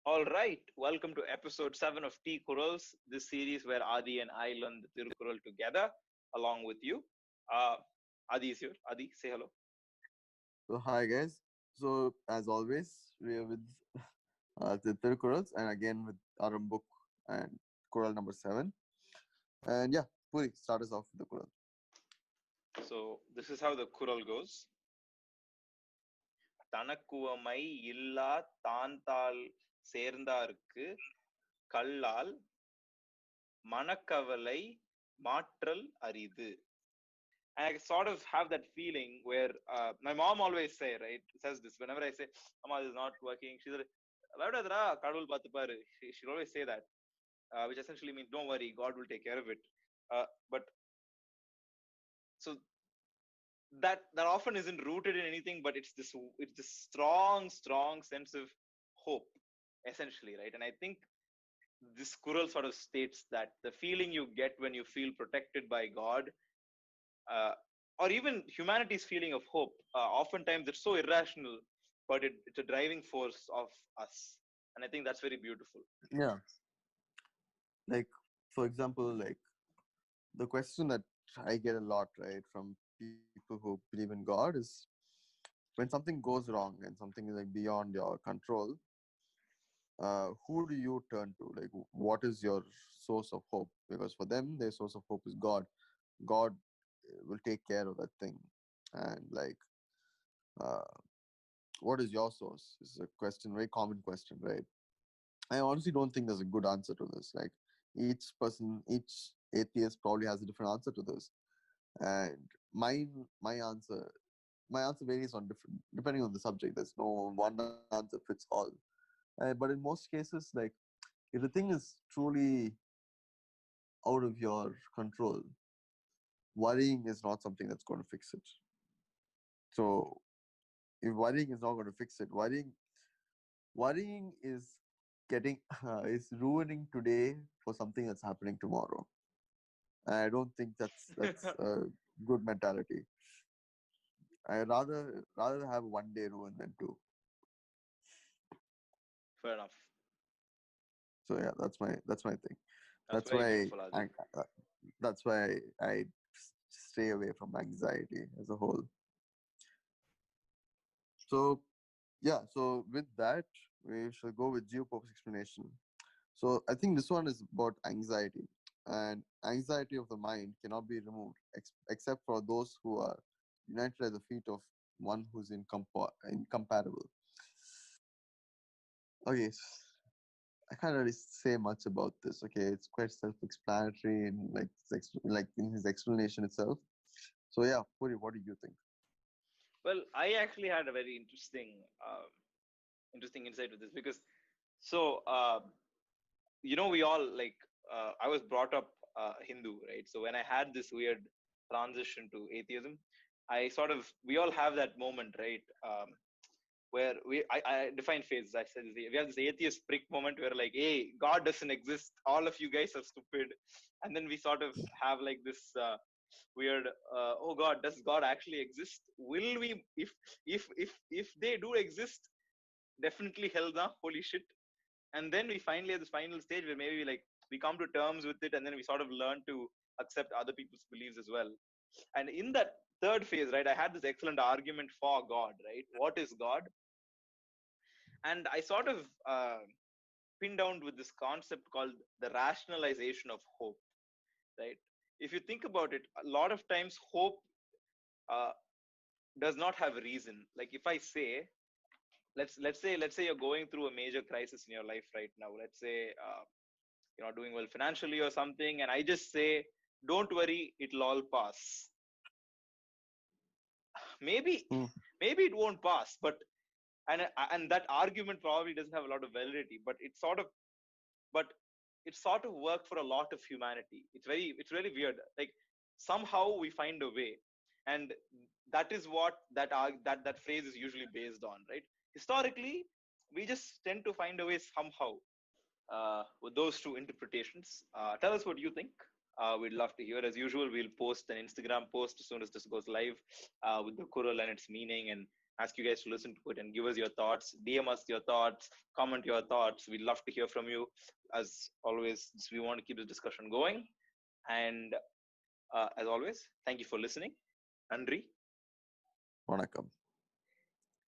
All right, welcome to episode 7 of Kurals, this series where Adi and I learn the Thirukkral together along with you. Uh, Adi is here. Adi, say hello. So hi guys. So as always, we are with the Kurals and again with Aram book and Kural number 7. And yeah, Puri, start us off with the Kural. So, this is how the Kural goes. thanakku uvamai illAdhAn thaL சேர்ந்தார்க்கு கல்லால் manakkavalai mARRal aridhu. And I sort of have that feeling where my mom always says this whenever I say, Mama, this is not working. She's like, கடவுள் பார்த்துப்பாரு. She'll always say that, which essentially means, don't worry, God will take care of it. But so that often isn't rooted in anything, but it's this strong sense of hope, essentially, right? And I think this Kural sort of states that the feeling you get when you feel protected by God, uh, or even humanity's feeling of hope, oftentimes it's so irrational, but it's a driving force of us. And I think that's very beautiful. Yeah. Like for example, like the question that I get a lot, right, from people who believe in God is when something goes wrong and something is like beyond your control, who do you turn to? Like what is your source of hope? Because for them their source of hope is God. God will take care of that thing. And like uh, what is your source is a question, very common question, right? I honestly don't think there's a good answer to this. Like each atheist probably has a different answer to this. And mine my answer my answer varies on different depending on the subject. There's no one answer fits all. But in most cases, like if the thing is truly out of your control, worrying is not something that's going to fix it. So if worrying is not going to fix it, worrying is getting is ruining today for something that's happening tomorrow. And I don't think that's a good mentality. I rather have one day ruin than two. Fair enough. So yeah, that's my thing. That's That's very why beautiful, Adi. I that's why I stay away from anxiety as a whole. So yeah, so with that we shall go with Geopop's explanation. So I think this one is about anxiety, and anxiety of the mind cannot be removed except for those who are united at the feet of one who's incomparable. Okay, I can't really say much about this. Okay, it's quite self-explanatory in like in his explanation itself. So yeah, Puri, what do you think? Well, I actually had a very interesting insight with this because so we all like I was brought up Hindu, right? So when I had this weird transition to atheism, I sort of we all have that moment, right? Where I define phases. I said we have this atheist prick moment where like, hey, God doesn't exist. All of you guys are stupid, and then we sort of have like this weird, oh God, does God actually exist? Will we if they do exist? Definitely hell, na holy shit. And then we finally at this final stage where maybe like we come to terms with it, and then we sort of learn to accept other people's beliefs as well. And in that third phase, right, I had this excellent argument for God, right? What is God? And I sort of pinned down with this concept called the rationalization of hope, right? If you think about it, a lot of times hope uh, does not have a reason. Like if I say, let's say you're going through a major crisis in your life right now. Let's say you're not doing well financially or something, and I just say, don't worry, it'll all pass. maybe Hmm. maybe it won't pass, but and that argument probably doesn't have a lot of validity, but it sort of worked for a lot of humanity. It's really weird. Like somehow we find a way, and that is what that phrase is usually based on, right? Historically, we just tend to find a way somehow, with those two interpretations. Tell us what you think. We'd love to hear. As usual, we'll post an Instagram post as soon as this goes live, with the Kural and its meaning, and ask you guys to listen to it and give us your thoughts. DM us your thoughts, comment your thoughts. We'd love to hear from you. As always, we want to keep the discussion going. And as always, thank you for listening. Nandri. Vanakkam.